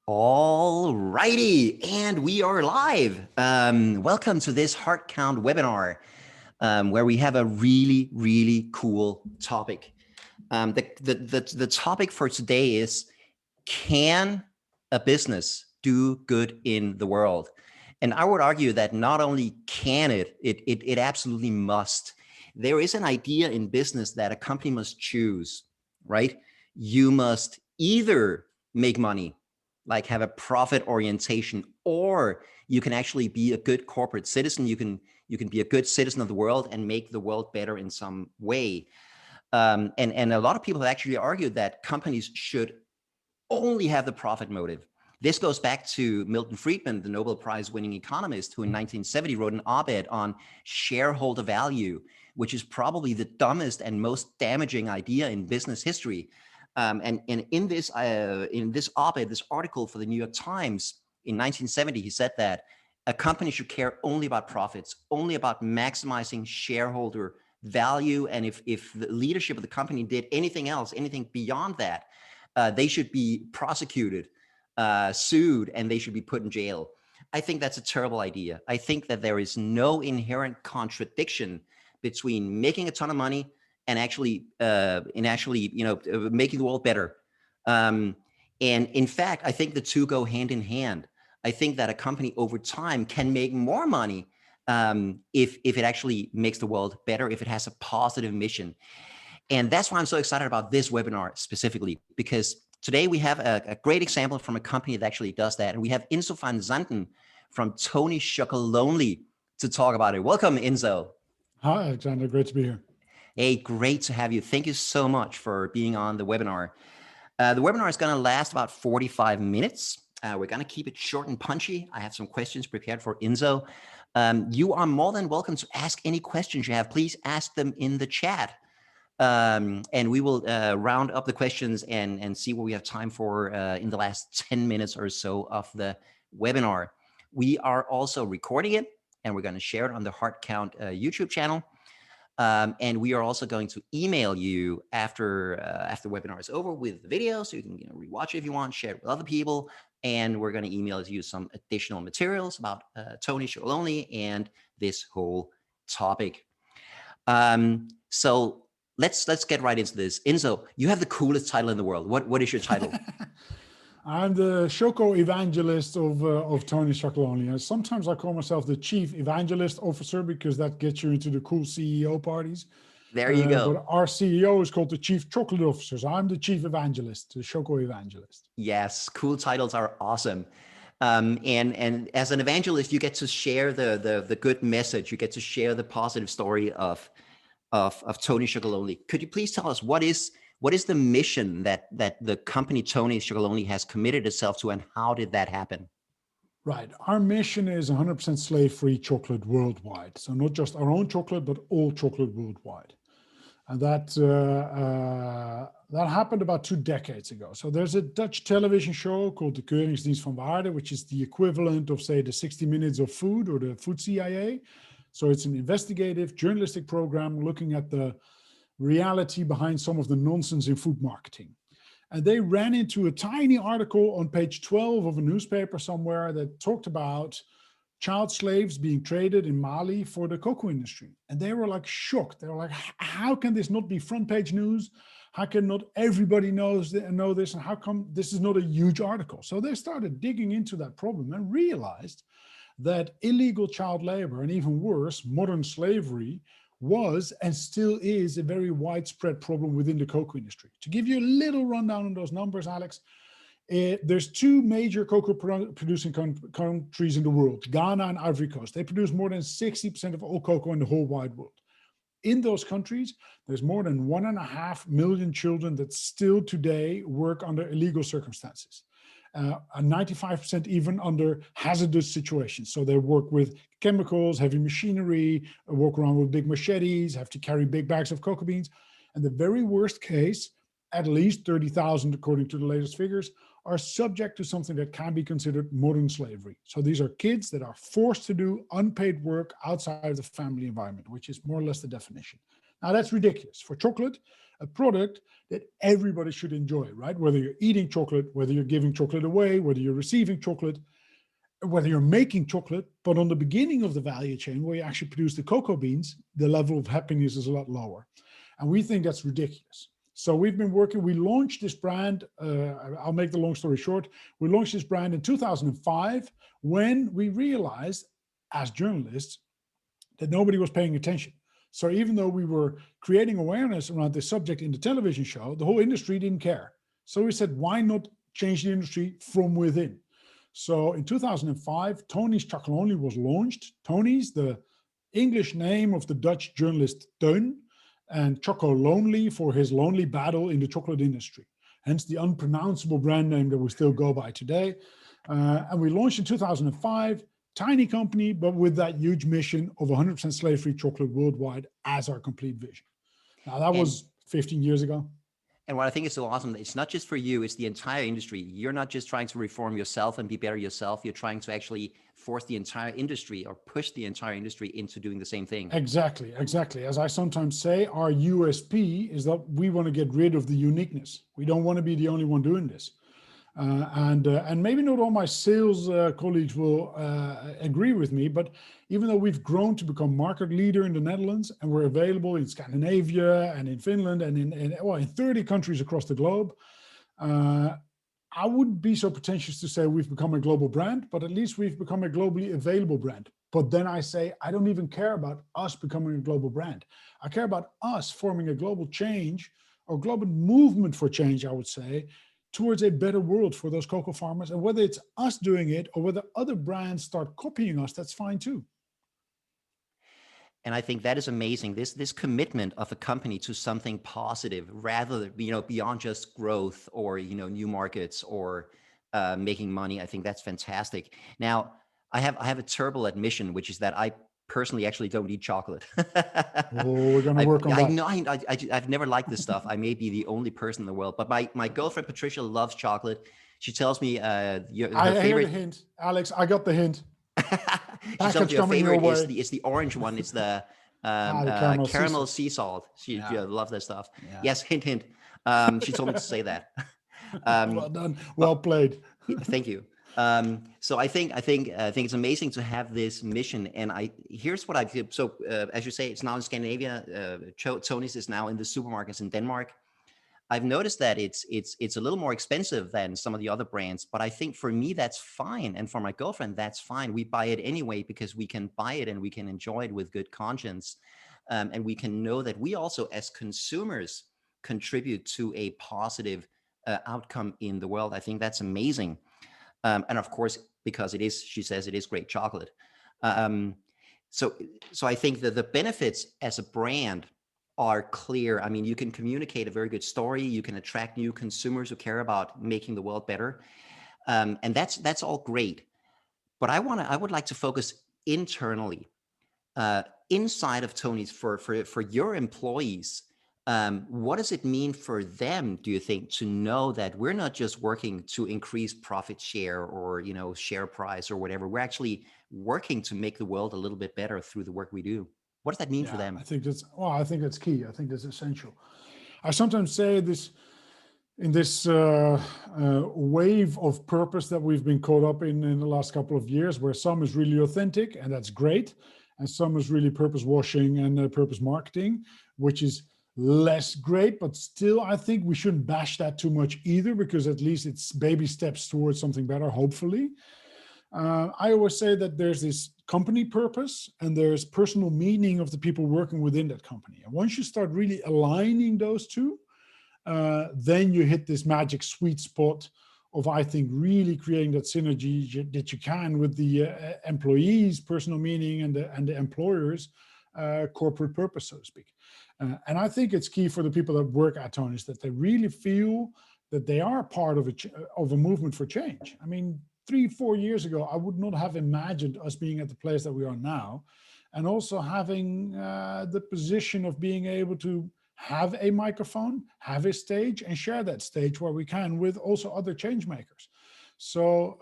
All righty, and we are live. Welcome to this Heart Count webinar, where we have a really, really cool topic. The topic for today is, can a business do good in the world? And I would argue that not only can it absolutely must. There is an idea in business that a company must choose, right? You must either make money, like have a profit orientation, or you can actually be a good corporate citizen. You can be a good citizen of the world and make the world better in some way. And a lot of people have actually argued that companies should only have the profit motive. This goes back to Milton Friedman, the Nobel Prize winning economist, who in 1970 wrote an op-ed on shareholder value, which is probably the dumbest and most damaging idea in business history. And in this op-ed, this article for the New York Times in 1970, he said that a company should care only about profits, only about maximizing shareholder value. And if the leadership of the company did anything else, anything beyond that, they should be prosecuted, sued, and they should be put in jail. I think that's a terrible idea. I think that there is no inherent contradiction between making a ton of money and actually, making the world better. And in fact, I think the two go hand in hand. I think that a company over time can make more money if it actually makes the world better, if it has a positive mission. And that's why I'm so excited about this webinar specifically, because today we have a great example from a company that actually does that. And we have Ynzo van Zanten from Tony Chocolonely to talk about it. Welcome, Ynzo. Hi, Alexander. Great to be here. Hey, great to have you. Thank you so much for being on the webinar. The webinar is going to last about 45 minutes. We're going to keep it short and punchy. I have some questions prepared for Ynzo. You are more than welcome to ask any questions you have. Please ask them in the chat. And we will round up the questions and see what we have time for in the last 10 minutes or so of the webinar. We are also recording it, and we're going to share it on the Heart Count YouTube channel. And we are also going to email you after the webinar is over with the video, so you can rewatch it if you want, share it with other people. And we're going to email you some additional materials about Tony Chocolonely and this whole topic. So let's get right into this. Ynzo, you have the coolest title in the world. What is your title? I'm the Choco Evangelist of Tony Chocolonely. And sometimes I call myself the Chief Evangelist Officer because that gets you into the cool CEO parties. There you go. But our CEO is called the Chief Chocolate Officer. So I'm the Chief Evangelist, the Choco Evangelist. Yes, cool titles are awesome. And as an evangelist, you get to share the good message. You get to share the positive story of Tony Chocolonely. Could you please tell us what is the mission that the company Tony Chocolonely has committed itself to, and how did that happen? Right. Our mission is 100% slave-free chocolate worldwide. So not just our own chocolate, but all chocolate worldwide. And that happened about 2 decades ago. So there's a Dutch television show called the Keuringsdienst van Waarde, which is the equivalent of, say, the 60 Minutes of Food or the Food CIA. So it's an investigative journalistic program looking at the reality behind some of the nonsense in food marketing. And they ran into a tiny article on page 12 of a newspaper somewhere that talked about child slaves being traded in Mali for the cocoa industry. And they were like shocked. They were like, how can this not be front page news? How can not everybody know this? And how come this is not a huge article? So they started digging into that problem and realized that illegal child labor, and even worse, modern slavery, was and still is a very widespread problem within the cocoa industry. To give you a little rundown on those numbers, Alex, there's 2 major cocoa producing countries in the world, Ghana and Ivory Coast. They produce more than 60% of all cocoa in the whole wide world. In those countries, there's more than 1.5 million children that still today work under illegal circumstances. And 95% even under hazardous situations. So they work with chemicals, heavy machinery, walk around with big machetes, have to carry big bags of cocoa beans. And the very worst case, at least 30,000, according to the latest figures, are subject to something that can be considered modern slavery. So these are kids that are forced to do unpaid work outside of the family environment, which is more or less the definition. Now that's ridiculous. For chocolate, a product that everybody should enjoy, right? Whether you're eating chocolate, whether you're giving chocolate away, whether you're receiving chocolate, whether you're making chocolate, but on the beginning of the value chain where you actually produce the cocoa beans, the level of happiness is a lot lower. And we think that's ridiculous. So we've been working, we launched this brand, I'll make the long story short, we launched this brand in 2005 when we realized as journalists that nobody was paying attention. So even though we were creating awareness around this subject in the television show, the whole industry didn't care. So we said, why not change the industry from within? So in 2005, Tony's Chocolonely was launched. Tony's, the English name of the Dutch journalist Teun, and Chocolonely for his lonely battle in the chocolate industry. Hence the unpronounceable brand name that we still go by today. And we launched in 2005, tiny company, but with that huge mission of 100% slave-free chocolate worldwide as our complete vision. Now that was 15 years ago. And what I think is so awesome, it's not just for you, it's the entire industry. You're not just trying to reform yourself and be better yourself. You're trying to actually force the entire industry or push the entire industry into doing the same thing. Exactly, exactly. As I sometimes say, our USP is that we want to get rid of the uniqueness. We don't want to be the only one doing this. And maybe not all my sales colleagues will agree with me, but even though we've grown to become market leader in the Netherlands and we're available in Scandinavia and in Finland and in 30 countries across the globe, I wouldn't be so pretentious to say we've become a global brand, but at least we've become a globally available brand. But then I say, I don't even care about us becoming a global brand. I care about us forming a global change or global movement for change, I would say, towards a better world for those cocoa farmers. And whether it's us doing it or whether other brands start copying us, that's fine too. And I think that is amazing. This commitment of a company to something positive, rather than, beyond just growth or, new markets or making money. I think that's fantastic. Now, I have a terrible admission, which is that I personally actually don't eat chocolate. Oh, we're going to work on that. I know. I've never liked this stuff. I may be the only person in the world, but my girlfriend Patricia loves chocolate. She tells me her I favorite. heard the hint, Alex. I got the hint. She tells me her favorite is the orange one. It's the caramel sea salt. She loves that stuff. Yeah. Yes, hint, hint. She told me to say that. Well done. Well played. Thank you. So I think it's amazing to have this mission. And here's what I did. So as you say, it's now in Scandinavia. Tony's is now in the supermarkets in Denmark. I've noticed that it's a little more expensive than some of the other brands, but I think for me that's fine, and for my girlfriend that's fine. We buy it anyway because we can buy it and we can enjoy it with good conscience, and we can know that we also as consumers contribute to a positive outcome in the world. I think that's amazing, and of course because she says it is great chocolate. So I think that the benefits as a brand are clear. I mean, you can communicate a very good story. You can attract new consumers who care about making the world better, and that's all great. But I would like to focus internally, inside of Tony's for your employees. What does it mean for them, do you think, to know that we're not just working to increase profit share or share price or whatever? We're actually working to make the world a little bit better through the work we do. What does that mean for them? I think that's key. I think that's essential. I sometimes say this in this wave of purpose that we've been caught up in the last couple of years, where some is really authentic and that's great, and some is really purpose washing and purpose marketing, which is less great, but still I think we shouldn't bash that too much either, because at least it's baby steps towards something better, hopefully. I always say that there's this company purpose and there's personal meaning of the people working within that company. And once you start really aligning those two, then you hit this magic sweet spot of, I think, really creating that synergy that you can with the employees' personal meaning and the employer's corporate purpose, so to speak. And I think it's key for the people that work at Tony's that they really feel that they are part of a movement for change. I mean, 3-4 years ago, I would not have imagined us being at the place that we are now, and also having the position of being able to have a microphone, have a stage, and share that stage where we can with also other change makers. So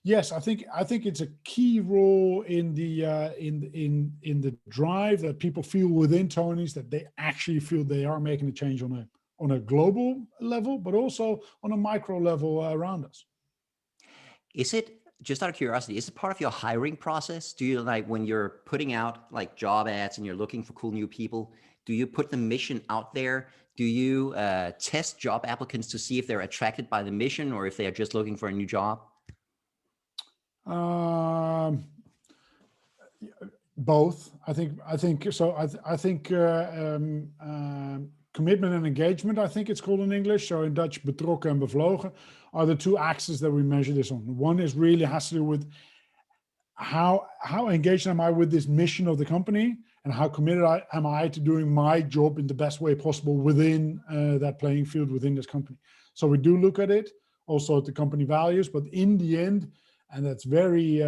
Yes, I think it's a key role in the drive that people feel within Tony's, that they actually feel they are making a change on a global level, but also on a micro level around us. Is it, just out of curiosity, is it part of your hiring process? Do you, like, when you're putting out like job ads and you're looking for cool new people, do you put the mission out there? Do you test job applicants to see if they're attracted by the mission or if they are just looking for a new job? Um, Both. I think so. I think commitment and engagement, I think it's called in English. So in Dutch, betrokken and bevlogen are the two axes that we measure this on. One is really has to do with how engaged am I with this mission of the company, and how committed am I to doing my job in the best way possible within that playing field within this company. So we do look at it, also at the company values, but in the end, and that's very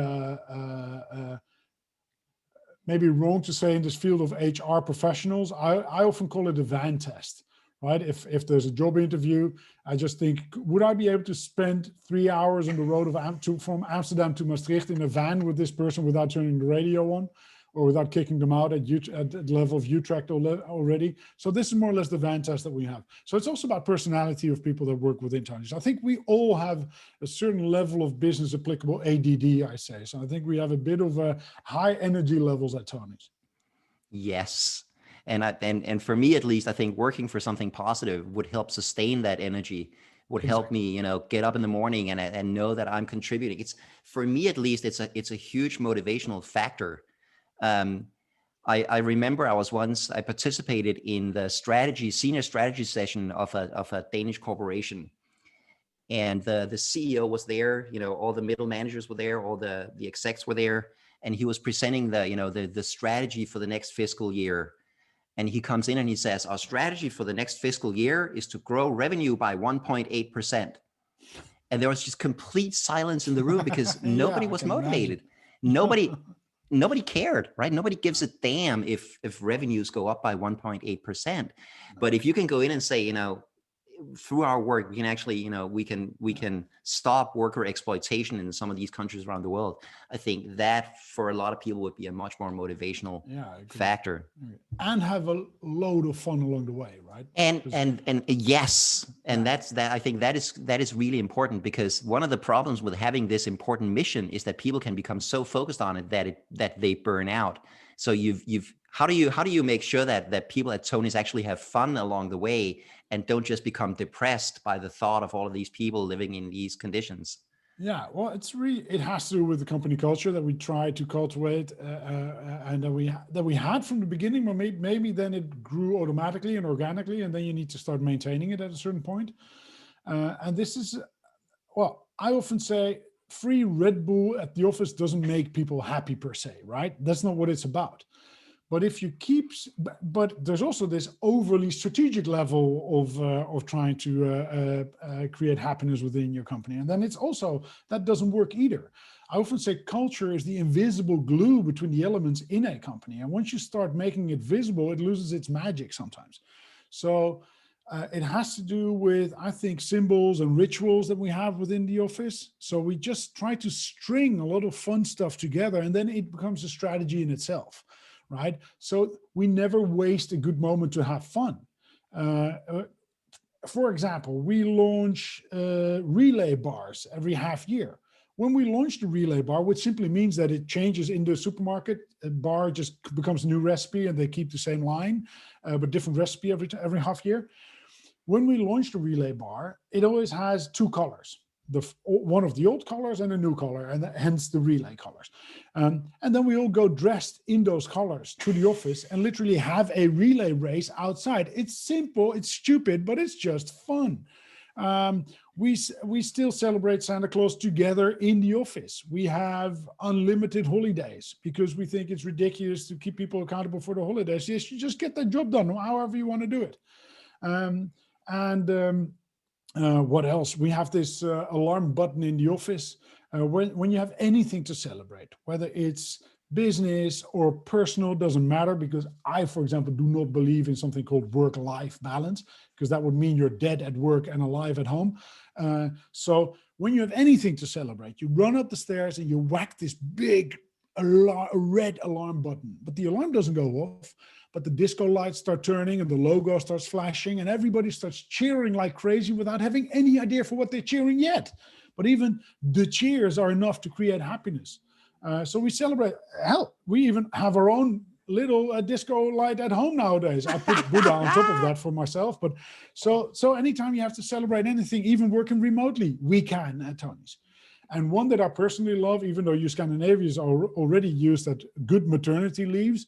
maybe wrong to say in this field of HR professionals, I often call it a van test, right? If there's a job interview, I just think, would I be able to spend 3 hours on the road from Amsterdam to Maastricht in a van with this person without turning the radio on, or without kicking them out at the level of Utrecht already? So this is more or less the van test that we have. So it's also about personality of people that work within Tony's. I think we all have a certain level of business applicable ADD, I say. So I think we have a bit of a high energy levels at Tony's. Yes. And for me, at least, I think working for something positive would help sustain that energy, would help me, get up in the morning and know that I'm contributing. It's, for me at least, it's a huge motivational factor. I remember I participated in the senior strategy session of a Danish corporation, and the CEO was there. All the middle managers were there, all the execs were there, and he was presenting the strategy for the next fiscal year. And he comes in and he says, our strategy for the next fiscal year is to grow revenue by 1.8%. And there was just complete silence in the room because nobody was motivated. Nobody cared, right? Nobody gives a damn if revenues go up by 1.8%. But if you can go in and say, through our work, we can actually, we can stop worker exploitation in some of these countries around the world. I think that for a lot of people would be a much more motivational factor. And have a load of fun along the way, right? And yes, and that's that. I think that is really important, because one of the problems with having this important mission is that people can become so focused on it that they burn out. So how do you make sure that people at Tony's actually have fun along the way and don't just become depressed by the thought of all of these people living in these conditions? Yeah, well, it has to do with the company culture that we try to cultivate, and that we had from the beginning, but maybe then it grew automatically and organically, and then you need to start maintaining it at a certain point. And this is, well, I often say free Red Bull at the office doesn't make people happy per se, right? That's not what it's about. But if you but there's also this overly strategic level of trying to create happiness within your company, and then it's also, that doesn't work either. I often say culture is the invisible glue between the elements in a company, and once you start making it visible, it loses its magic sometimes. So it has to do with, I think, symbols and rituals that we have within the office. So we just try to string a lot of fun stuff together, and then it becomes a strategy in itself. Right? So we never waste a good moment to have fun. For example, we launch relay bars every half year. When we launch the relay bar, which simply means that it changes in the supermarket, a bar just becomes a new recipe and they keep the same line, but different recipe every half year. When we launch the relay bar, it always has two colors. One of the old colors and a new color, and hence the relay colors. And then we all go dressed in those colors to the office and literally have a relay race outside. It's simple, it's stupid, but it's just fun. We still celebrate Santa Claus together in the office. We have unlimited holidays because we think it's ridiculous to keep people accountable for the holidays. Yes, you just get that job done, however you want to do it. What else? We have this alarm button in the office when you have anything to celebrate, whether it's business or personal, doesn't matter, because I, for example, do not believe in something called work-life balance, because that would mean you're dead at work and alive at home. So when you have anything to celebrate, you run up the stairs and you whack this big red alarm button, but the alarm doesn't go off, but the disco lights start turning and the logo starts flashing and everybody starts cheering like crazy without having any idea for what they're cheering yet. But even the cheers are enough to create happiness. So we celebrate. Hell, we even have our own little disco light at home nowadays. I put Buddha on top of that for myself. But so anytime you have to celebrate anything, even working remotely, we can at Tony's. And one that I personally love, even though you Scandinavians are already used at good maternity leaves,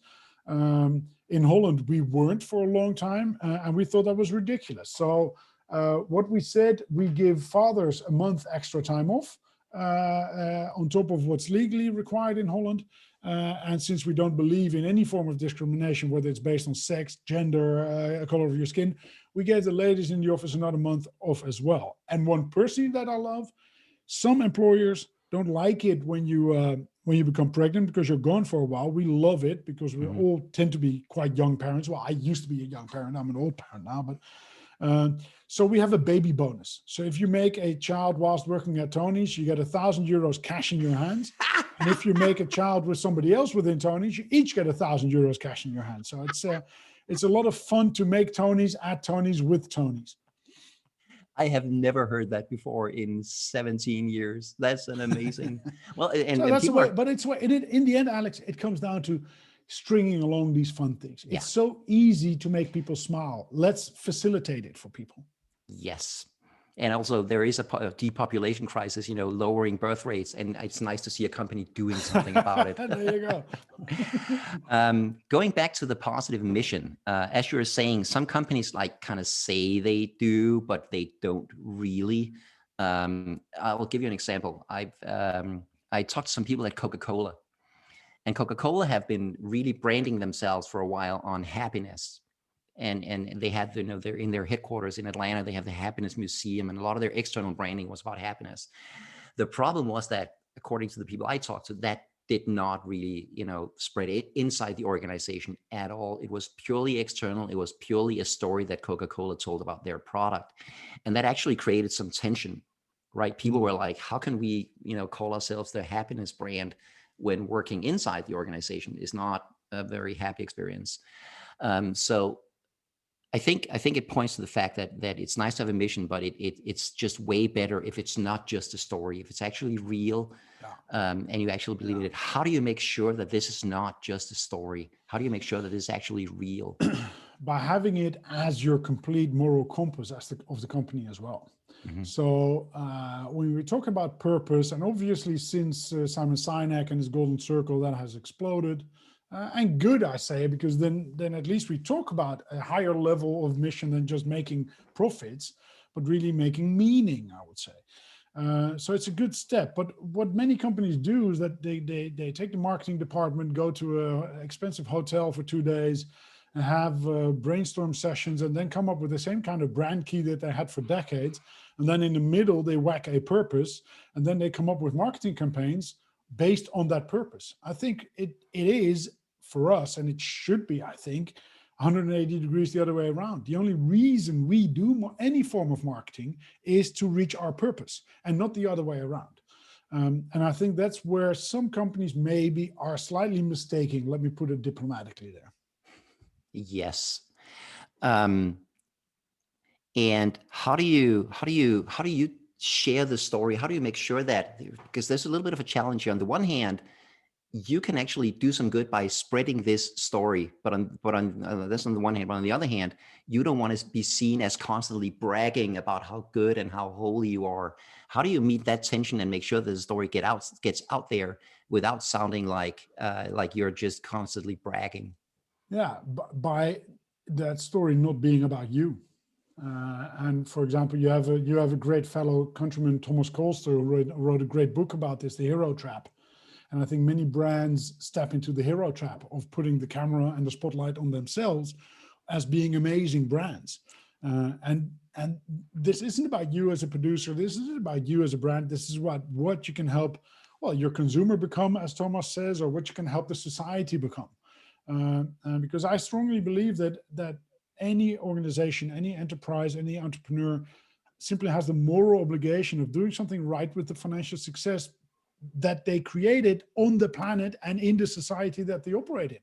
in Holland we weren't for a long time, and we thought that was ridiculous. So what we said, we give fathers a month extra time off, on top of what's legally required in Holland. And since we don't believe in any form of discrimination, whether it's based on sex, gender, color of your skin, we gave the ladies in the office another month off as well. And one person that I love, some employers don't like it when you become pregnant because you're gone for a while. We love it because we all tend to be quite young parents. Well, I used to be a young parent. I'm an old parent now, but so we have a baby bonus. So if you make a child whilst working at Tony's, you get €1,000 cash in your hands. And if you make a child with somebody else within Tony's, you each get €1,000 cash in your hands. So it's a lot of fun to make Tony's at Tony's with Tony's. I have never heard that before in 17 years. That's an amazing. Well, and, So and that's the people way, are, but it's what in the end, Alex, it comes down to stringing along these fun things. Yeah. It's so easy to make people smile. Let's facilitate it for people. yes. And also there is a depopulation crisis, lowering birth rates. And it's nice to see a company doing something about it. There you go. Going back to the positive mission, as you're saying, some companies like kind of say they do, but they don't really. I will give you an example. I talked to some people at Coca-Cola, and Coca-Cola have been really branding themselves for a while on happiness. And they had, they're in their headquarters in Atlanta, they have the Happiness Museum, and a lot of their external branding was about happiness. The problem was that, according to the people I talked to, that did not really, spread it inside the organization at all. It was purely external. It was purely a story that Coca-Cola told about their product. And that actually created some tension, right? People were like, how can we, call ourselves the happiness brand when working inside the organization is not a very happy experience. So I think it points to the fact that it's nice to have a mission, but it's just way better if it's not just a story, if it's actually real, and you actually believe in it. How do you make sure that this is not just a story? How do you make sure that it's actually real? By having it as your complete moral compass of the company as well. So when we talk about purpose, and obviously since Simon Sinek and his Golden Circle, that has exploded. And good, I say, because then at least we talk about a higher level of mission than just making profits, but really making meaning, I would say. So it's a good step. But what many companies do is that they take the marketing department, go to an expensive hotel for 2 days, and have brainstorm sessions, and then come up with the same kind of brand key that they had for decades. And then in the middle, they whack a purpose, and then they come up with marketing campaigns based on that purpose. I think it is for us, and it should be, I think, 180 degrees the other way around. The only reason we do any form of marketing is to reach our purpose and not the other way around. And I think that's where some companies maybe are slightly mistaking. Let me put it diplomatically there. Yes. And how do you share the story? How do you make sure that, because there's a little bit of a challenge here. On the one hand, you can actually do some good by spreading this story, but that's on the one hand. But on the other hand, you don't want to be seen as constantly bragging about how good and how holy you are. How do you meet that tension and make sure that the story gets out there without sounding like you're just constantly bragging? Yeah, by that story not being about you. And for example, you have a great fellow countryman, Thomas Kolster, who wrote a great book about this, The Hero Trap. And I think many brands step into the hero trap of putting the camera and the spotlight on themselves as being amazing brands. And this isn't about you as a producer. This isn't about you as a brand. This is what you can help well, your consumer become, as Thomas says, or what you can help the society become. Because I strongly believe that any organization, any enterprise, any entrepreneur simply has the moral obligation of doing something right with the financial success that they created on the planet and in the society that they operate in.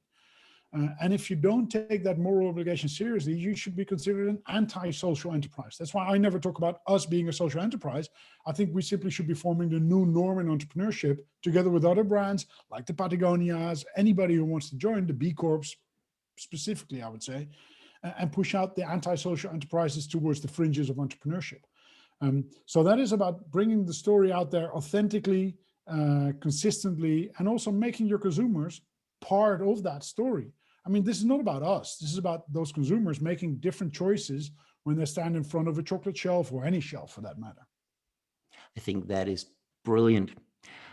And if you don't take that moral obligation seriously, you should be considered an anti-social enterprise. That's why I never talk about us being a social enterprise. I think we simply should be forming the new norm in entrepreneurship together with other brands like the Patagonias, anybody who wants to join, the B Corps specifically, I would say, and push out the anti-social enterprises towards the fringes of entrepreneurship. So that is about bringing the story out there authentically, consistently, and also making your consumers part of that story. I mean, this is not about us. This is about those consumers making different choices when they stand in front of a chocolate shelf or any shelf for that matter. I think that is brilliant.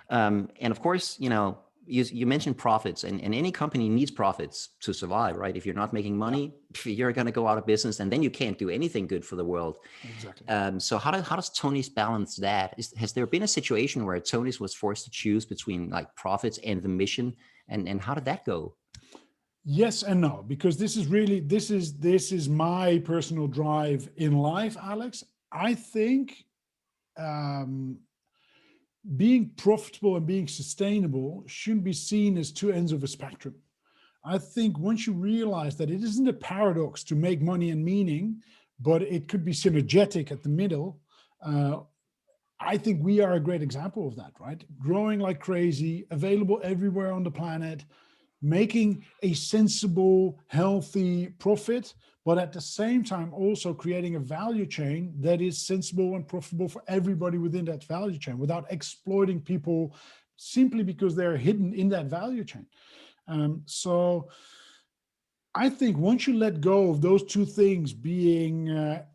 And of course, you mentioned profits, and any company needs profits to survive, right? If you're not making money, you're going to go out of business, and then you can't do anything good for the world. Exactly. So how does Tony's balance that? Has there been a situation where Tony's was forced to choose between like profits and the mission, and how did that go? Yes and no, because this is my personal drive in life, Alex. I think being profitable and being sustainable shouldn't be seen as two ends of a spectrum. I think once you realize that it isn't a paradox to make money and meaning, but it could be synergetic at the middle, I think we are a great example of that, right? Growing like crazy, available everywhere on the planet, making a sensible, healthy profit, but at the same time also creating a value chain that is sensible and profitable for everybody within that value chain without exploiting people simply because they're hidden in that value chain. So I think once you let go of those two things being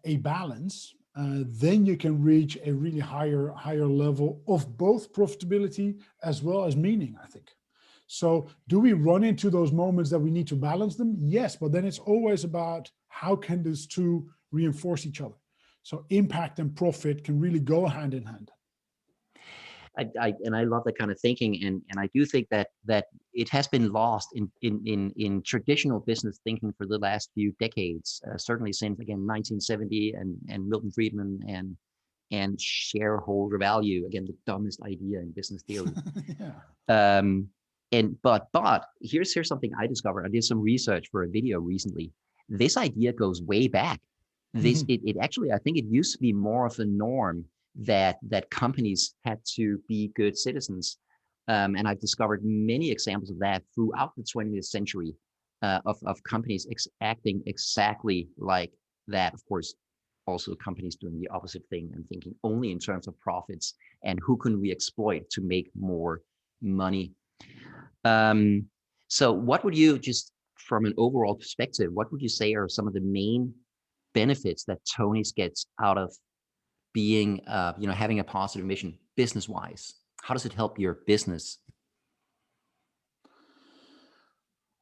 a balance, then you can reach a really higher level of both profitability as well as meaning, I think. So do we run into those moments that we need to balance them? Yes, but then it's always about how can these two reinforce each other? So impact and profit can really go hand in hand. I love that kind of thinking, and I do think that it has been lost in traditional business thinking for the last few decades, certainly since again 1970 and Milton Friedman and shareholder value, again the dumbest idea in business theory. Yeah. But here's something I discovered. I did some research for a video recently. This idea goes way back. It actually, I think it used to be more of a norm that companies had to be good citizens. And I've discovered many examples of that throughout the 20th century, of companies acting exactly like that. Of course, also companies doing the opposite thing and thinking only in terms of profits and who can we exploit to make more money. So what would you, just from an overall perspective, what would you say are some of the main benefits that Tony's gets out of being, having a positive mission business-wise? How does it help your business?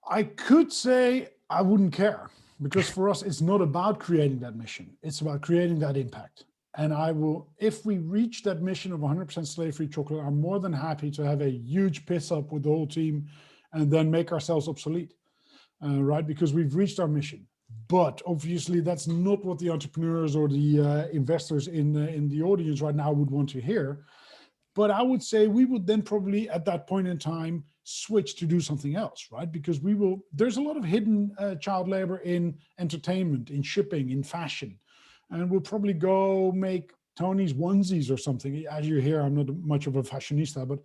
I could say I wouldn't care, because for us, it's not about creating that mission. It's about creating that impact. And I will, if we reach that mission of 100% slave-free chocolate, I'm more than happy to have a huge piss up with the whole team and then make ourselves obsolete, right? Because we've reached our mission. But obviously, that's not what the entrepreneurs or the investors in the audience right now would want to hear. But I would say we would then probably at that point in time switch to do something else, right? Because there's a lot of hidden child labor in entertainment, in shipping, in fashion. And we'll probably go make Tony's onesies or something. As you hear, I'm not much of a fashionista, but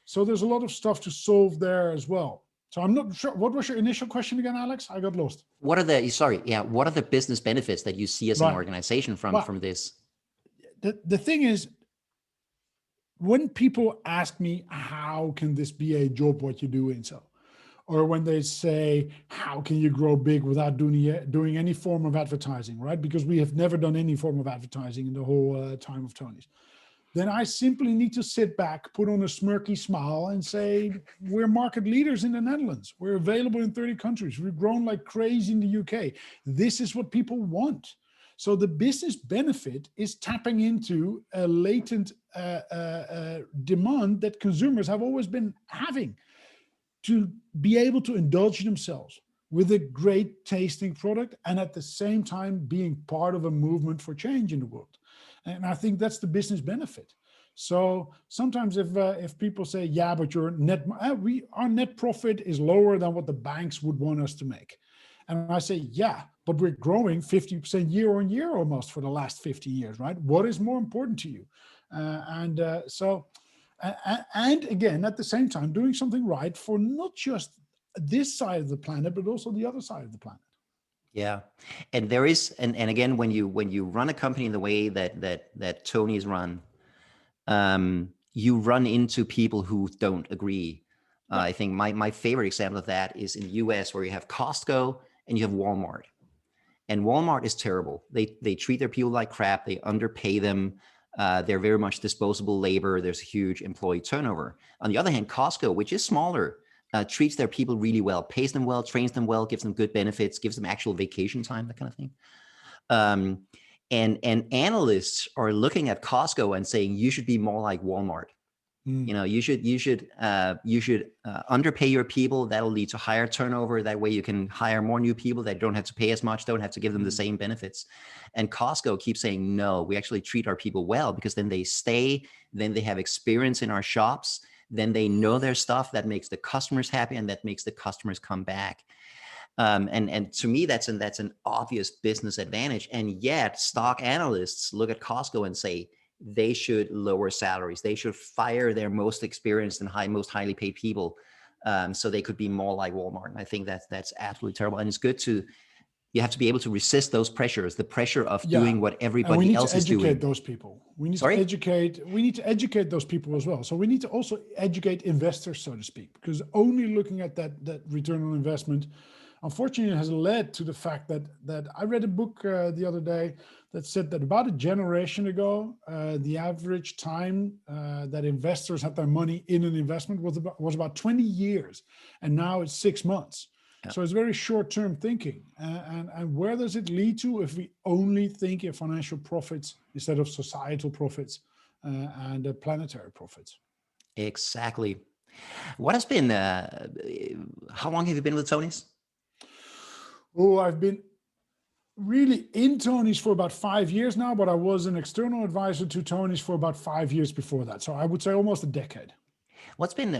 so there's a lot of stuff to solve there as well. So I'm not sure. What was your initial question again, Alex? I got lost. What are the business benefits that you see as an organization from this? The thing is, when people ask me, how can this be a job, what you do, Ynzo? Or when they say, how can you grow big without doing any form of advertising, right? Because we have never done any form of advertising in the whole time of Tony's. Then I simply need to sit back, put on a smirky smile and say, we're market leaders in the Netherlands. We're available in 30 countries. We've grown like crazy in the UK. This is what people want. So the business benefit is tapping into a latent demand that consumers have always been having, to be able to indulge themselves with a great tasting product and at the same time being part of a movement for change in the world. And I think that's the business benefit. So sometimes if people say, yeah, but our net profit is lower than what the banks would want us to make. And I say, yeah, but we're growing 50% year on year almost for the last 50 years, right? What is more important to you? And again, at the same time, doing something right for not just this side of the planet, but also the other side of the planet. Yeah, and there is, and again, when you run a company in the way that Tony's run, you run into people who don't agree. I think my favorite example of that is in the US, where you have Costco and you have Walmart. And Walmart is terrible. They treat their people like crap. They underpay them. They're very much disposable labor. There's a huge employee turnover. On the other hand, Costco, which is smaller, treats their people really well, pays them well, trains them well, gives them good benefits, gives them actual vacation time, that kind of thing. And analysts are looking at Costco and saying, you should be more like Walmart. You know, you should underpay your people. That'll lead to higher turnover. That way you can hire more new people that don't have to pay as much, don't have to give them the same benefits. And Costco keeps saying, no, we actually treat our people well, because then they stay, then they have experience in our shops, then they know their stuff. That makes the customers happy, and that makes the customers come back. And to me, that's an obvious business advantage. And yet stock analysts look at Costco and say, they should lower salaries. They should fire their most experienced and most highly paid people, so they could be more like Walmart. And I think that's absolutely terrible. And it's good you have to be able to resist those pressures, the pressure of doing what everybody else is doing. We need to educate those people. We need to educate those people as well. So we need to also educate investors, so to speak, because only looking at that return on investment, unfortunately, has led to the fact that I read a book the other day that said that about a generation ago, the average time that investors had their money in an investment was about 20 years, and now it's 6 months. Yeah. So it's very short-term thinking. And where does it lead to if we only think in financial profits instead of societal profits and planetary profits? Exactly. What has been, how long have you been with Tony's? Oh, I've been really in Tony's for about 5 years now, but I was an external advisor to Tony's for about 5 years before that. So I would say almost a decade. What's been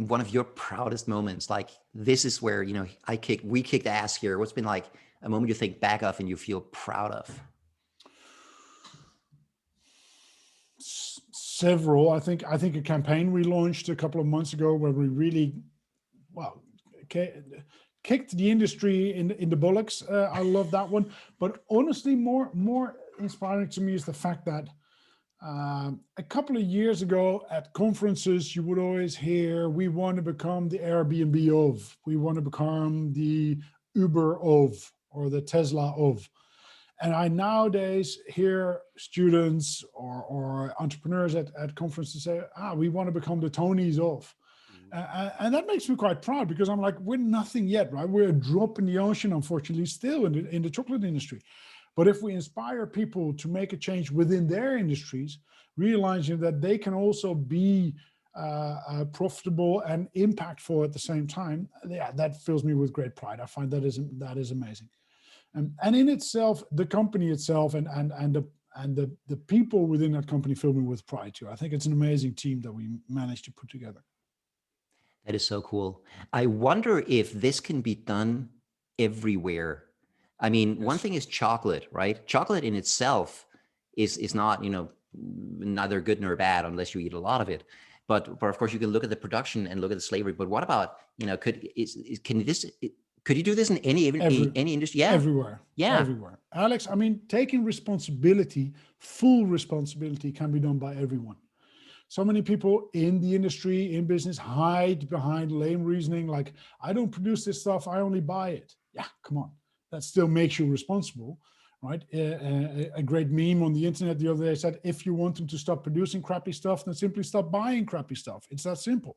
one of your proudest moments? Like, this is where, you know, we kicked ass here. What's been like a moment you think back of and you feel proud of? Several. I think a campaign we launched a couple of months ago where we really, kicked the industry in the bullocks. I love that one. But honestly, more inspiring to me is the fact that a couple of years ago at conferences, you would always hear, we want to become the Airbnb of, we want to become the Uber of, or the Tesla of. And I nowadays hear students or entrepreneurs at conferences say, we want to become the Tonys of. And that makes me quite proud, because I'm like, we're nothing yet, right? We're a drop in the ocean, unfortunately, still in the chocolate industry. But if we inspire people to make a change within their industries, realizing that they can also be profitable and impactful at the same time, that fills me with great pride. I find that is amazing. And in itself, the company itself and the people within that company fill me with pride too. I think it's an amazing team that we managed to put together. That is so cool. I wonder if this can be done everywhere. I mean, one thing is chocolate, right? Chocolate in itself is not, neither good nor bad unless you eat a lot of it. But of course, you can look at the production and look at the slavery. But what about, could you do this in any industry? Yeah, everywhere. Yeah, everywhere. Alex, I mean, taking responsibility, full responsibility, can be done by everyone. So many people in the industry, in business, hide behind lame reasoning like, I don't produce this stuff, I only buy it. Yeah, come on. That still makes you responsible, right? A great meme on the internet the other day said, if you want them to stop producing crappy stuff, then simply stop buying crappy stuff. It's that simple.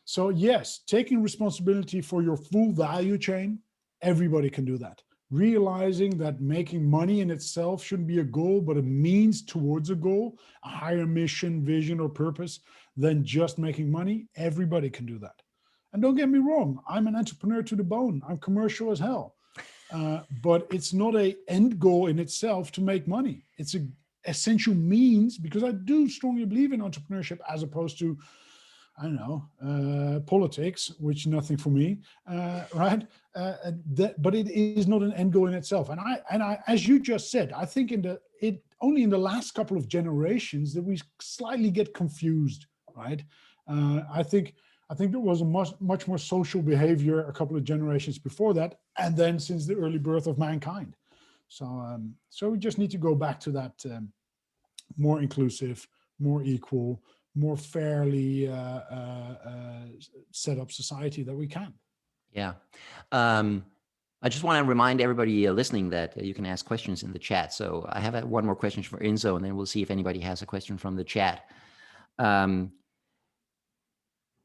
So yes, taking responsibility for your full value chain, everybody can do that. realizing that making money in itself shouldn't be a goal, but a means towards a goal, a higher mission, vision, or purpose than just making money. Everybody can do that. And don't get me wrong, I'm an entrepreneur to the bone. I'm commercial as hell. But it's not an end goal in itself to make money. It's an essential means, because I do strongly believe in entrepreneurship as opposed to, I don't know, politics, which nothing for me, right? But it is not an end goal in itself. And I, as you just said, I think only in the last couple of generations that we slightly get confused, right? I think there was a much more social behavior a couple of generations before that, and then since the early birth of mankind. So we just need to go back to that more inclusive, more equal, more fairly set up society that we can. Yeah. I just want to remind everybody listening that you can ask questions in the chat. So I have one more question for Ynzo, and then we'll see if anybody has a question from the chat.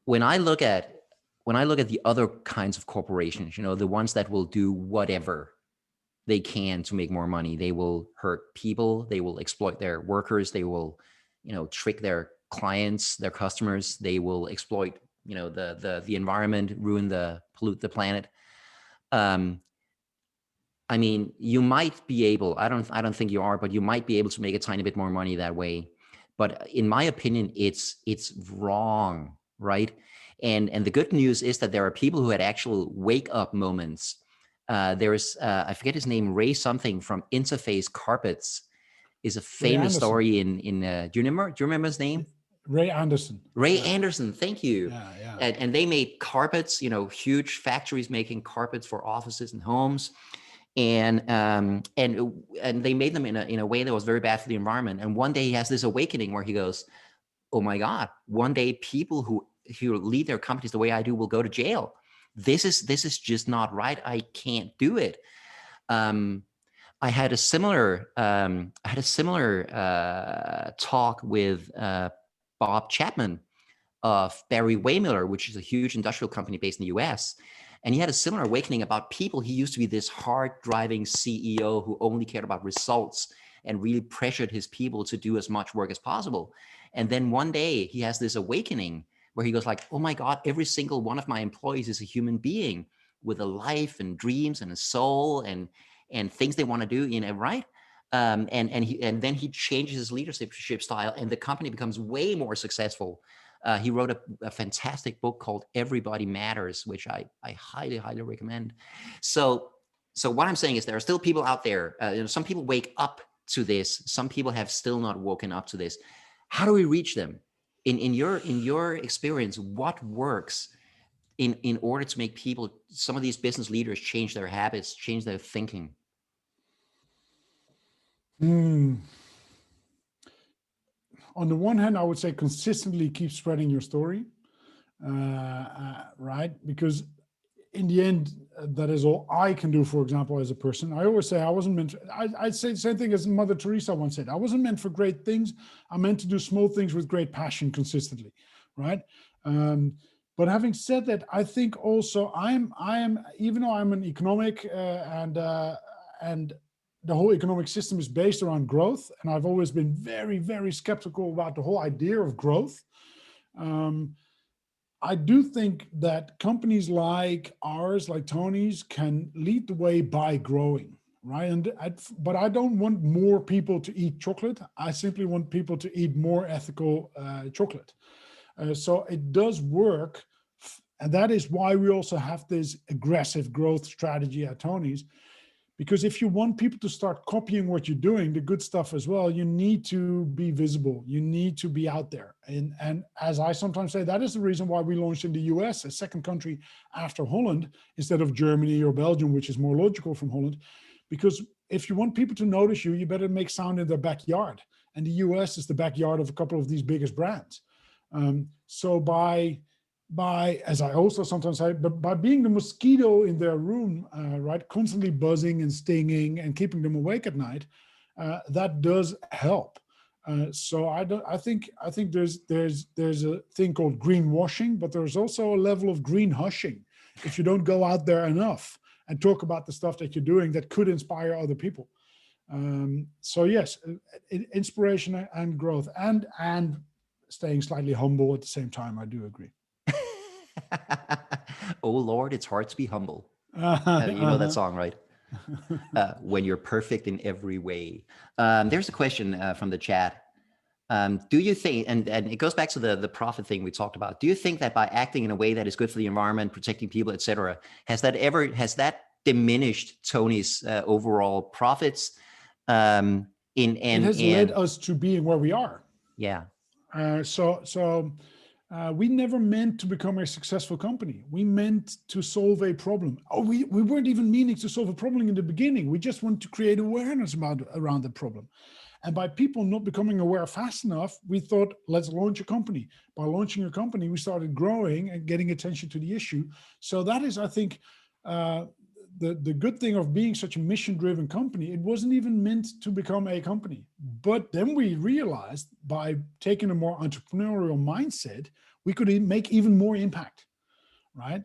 When I look at the other kinds of corporations, the ones that will do whatever they can to make more money, they will hurt people, they will exploit their workers, they will, trick their clients, their customers, they will exploit, the environment, pollute the planet. I mean, you might be able, I don't think you are, but you might be able to make a tiny bit more money that way. But in my opinion, it's wrong, right? And the good news is that there are people who had actual wake up moments. There's, I forget his name, Ray something from Interface Carpets is a famous story in do you remember his name? Ray Anderson. Ray Anderson, thank you. Yeah. And they made carpets, huge factories making carpets for offices and homes. And they made them in a way that was very bad for the environment. And one day he has this awakening where he goes, oh my God, one day people who lead their companies the way I do will go to jail. This is just not right. I can't do it. I had a similar talk with Bob Chapman of Barry Waymiller, which is a huge industrial company based in the US. And he had a similar awakening about people. He used to be this hard driving CEO who only cared about results and really pressured his people to do as much work as possible. And then one day he has this awakening where he goes like, oh my God, every single one of my employees is a human being with a life and dreams and a soul and things they want to do, right? And then he changes his leadership style and the company becomes way more successful. He wrote a fantastic book called Everybody Matters, which I highly, highly recommend. So what I'm saying is there are still people out there, some people wake up to this. Some people have still not woken up to this. How do we reach them? In your experience, what works in order to make people, some of these business leaders, change their habits, change their thinking? On the one hand, I would say consistently keep spreading your story, right? Because in the end, that is all I can do, for example, as a person. I always say I wasn't meant for, I'd say the same thing as Mother Teresa once said. I wasn't meant for great things. I'm meant to do small things with great passion consistently, right? But having said that, I think also I am, even though I'm an economic and the whole economic system is based around growth, and I've always been very, very skeptical about the whole idea of growth. I do think that companies like ours, like Tony's, can lead the way by growing, right? But I don't want more people to eat chocolate. I simply want people to eat more ethical chocolate. So it does work. And that is why we also have this aggressive growth strategy at Tony's. Because if you want people to start copying what you're doing, the good stuff as well, you need to be visible. You need to be out there. And as I sometimes say, that is the reason why we launched in the US, a second country after Holland, instead of Germany or Belgium, which is more logical from Holland. Because if you want people to notice you, you better make sound in their backyard. And the US is the backyard of a couple of these biggest brands. So by, as I also sometimes say, but by being the mosquito in their room, right, constantly buzzing and stinging and keeping them awake at night, that does help. So I think there's a thing called greenwashing, but there's also a level of green hushing if you don't go out there enough. and talk about the stuff that you're doing that could inspire other people. So yes, inspiration and growth, and staying slightly humble at the same time. I do agree. Oh Lord, it's hard to be humble. You know that Uh-huh. song, right? When you're perfect in every way. There's a question from the chat. Do you think, and it goes back to the profit thing we talked about, do you think that by acting in a way that is good for the environment, protecting people, etc., has that diminished Tony's overall profits? It has led us to being where we are. Yeah. We never meant to become a successful company. We meant to solve a problem. Oh, we weren't even meaning to solve a problem in the beginning. We just wanted to create awareness around the problem. And by people not becoming aware fast enough, we thought, let's launch a company. By launching a company, we started growing and getting attention to the issue. So that is, I think, the good thing of being such a mission-driven company. It wasn't even meant to become a company. But then we realized by taking a more entrepreneurial mindset, we could make even more impact, right?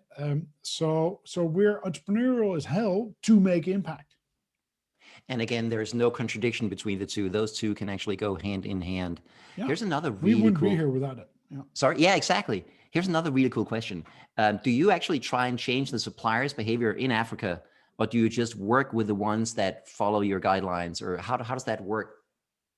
So we're entrepreneurial as hell to make impact. And again, there's no contradiction between the two. Those two can actually go hand in hand. Yeah. Here's another We really wouldn't be cool. here without it. Yeah. Sorry. Yeah, exactly. Here's another really cool question. Do you actually try and change the suppliers' behavior in Africa, or do you just work with the ones that follow your guidelines, or how does that work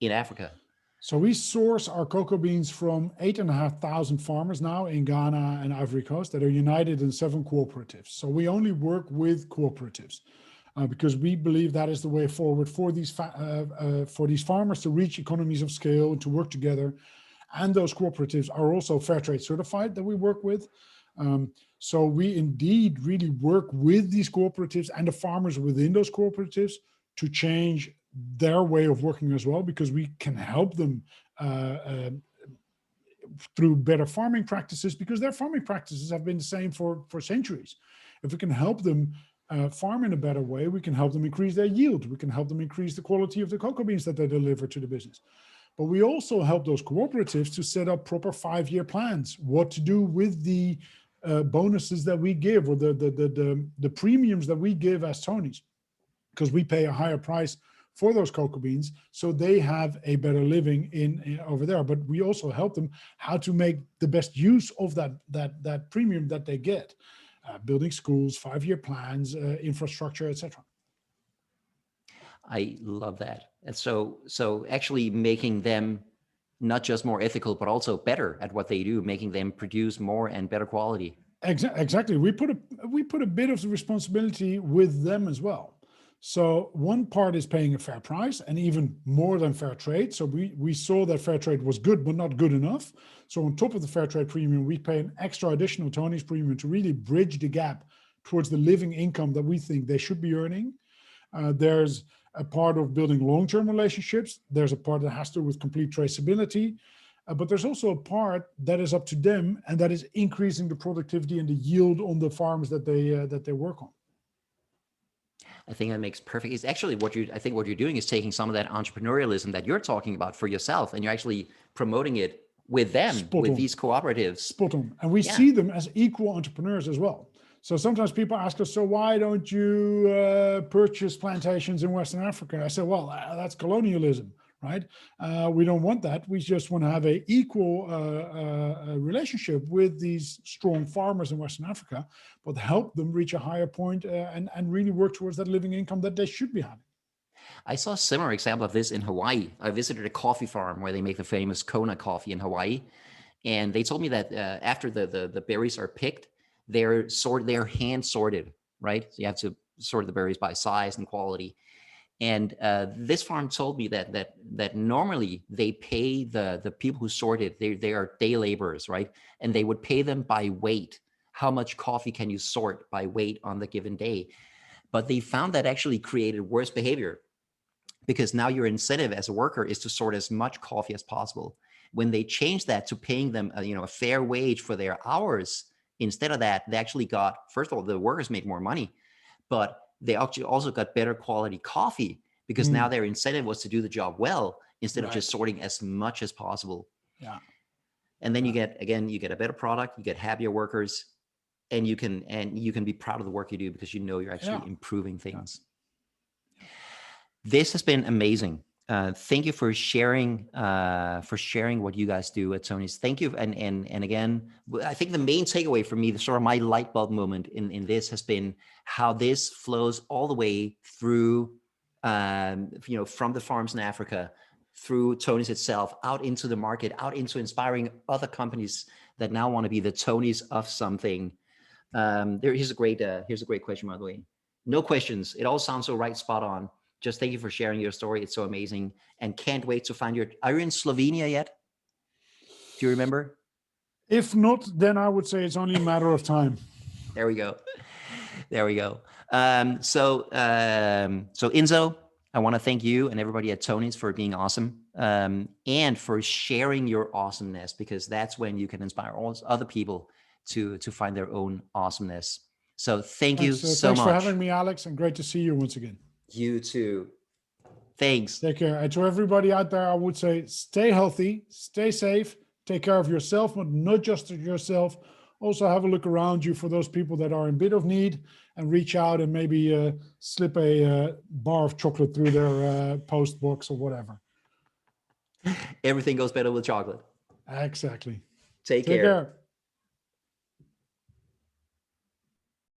in Africa? So we source our cocoa beans from 8,500 farmers now in Ghana and Ivory Coast that are united in 7 cooperatives. So we only work with cooperatives because we believe that is the way forward for these farmers to reach economies of scale and to work together. And those cooperatives are also fair trade certified that we work with. So we indeed really work with these cooperatives and the farmers within those cooperatives to change their way of working as well, because we can help them through better farming practices, because their farming practices have been the same for centuries. If we can help them farm in a better way, we can help them increase their yield. We can help them increase the quality of the cocoa beans that they deliver to the business. But we also help those cooperatives to set up proper 5-year plans, what to do with the bonuses that we give, or the premiums that we give as Tonys, because we pay a higher price for those cocoa beans, so they have a better living in over there. But we also help them how to make the best use of that premium that they get, building schools, 5-year plans, infrastructure, etc. I love that. And so actually making them not just more ethical, but also better at what they do, making them produce more and better quality. Exactly. We put a bit of the responsibility with them as well. So one part is paying a fair price, and even more than fair trade. So we saw that fair trade was good, but not good enough. So on top of the fair trade premium, we pay an extra additional Tony's premium to really bridge the gap towards the living income that we think they should be earning. There's a part of building long-term relationships. There's a part that has to do with complete traceability. But there's also a part that is up to them, and that is increasing the productivity and the yield on the farms that they work on. I think that makes perfect. It's actually what you're doing is taking some of that entrepreneurialism that you're talking about for yourself, and you're actually promoting it with them, with these cooperatives. Spot on. And we see them as equal entrepreneurs as well. So sometimes people ask us, so why don't you purchase plantations in Western Africa? I say, well, that's colonialism, right? We don't want that. We just want to have an equal relationship with these strong farmers in Western Africa, but help them reach a higher point and really work towards that living income that they should be having. I saw a similar example of this in Hawaii. I visited a coffee farm where they make the famous Kona coffee in Hawaii. And they told me that after the berries are picked, they're hand sorted, right? So you have to sort the berries by size and quality. And this farm told me that normally they pay the people who sort it, they are day laborers, right? And they would pay them by weight. How much coffee can you sort by weight on the given day? But they found that actually created worse behavior, because now your incentive as a worker is to sort as much coffee as possible. When they changed that to paying them a fair wage for their hours, instead of that, they actually got, first of all, the workers made more money, but they actually also got better quality coffee, because now their incentive was to do the job well instead of just sorting as much as possible. Yeah. And then you get a better product, you get happier workers, and you can be proud of the work you do because you know you're actually improving things. This has been amazing. Thank you for sharing what you guys do at Tony's. Thank you. And again, I think the main takeaway for me, the sort of my light bulb moment in this has been how this flows all the way through, from the farms in Africa, through Tony's itself, out into the market, out into inspiring other companies that now want to be the Tonys of something. Here's a great question, by the way. No questions. It all sounds so right, spot on. Just thank you for sharing your story. It's so amazing, and can't wait to find are you in Slovenia yet? Do you remember? If not, then I would say it's only a matter of time. There we go. So Ynzo, I want to thank you and everybody at Tony's for being awesome, and for sharing your awesomeness, because that's when you can inspire all other people to find their own awesomeness. So thanks so much. Thanks for having me, Alex, and great to see you once again. You too. Thanks. Take care. And to everybody out there, I would say stay healthy, stay safe, take care of yourself, but not just yourself. Also have a look around you for those people that are in a bit of need, and reach out and maybe slip a bar of chocolate through their post box or whatever. Everything goes better with chocolate. Exactly. Take care.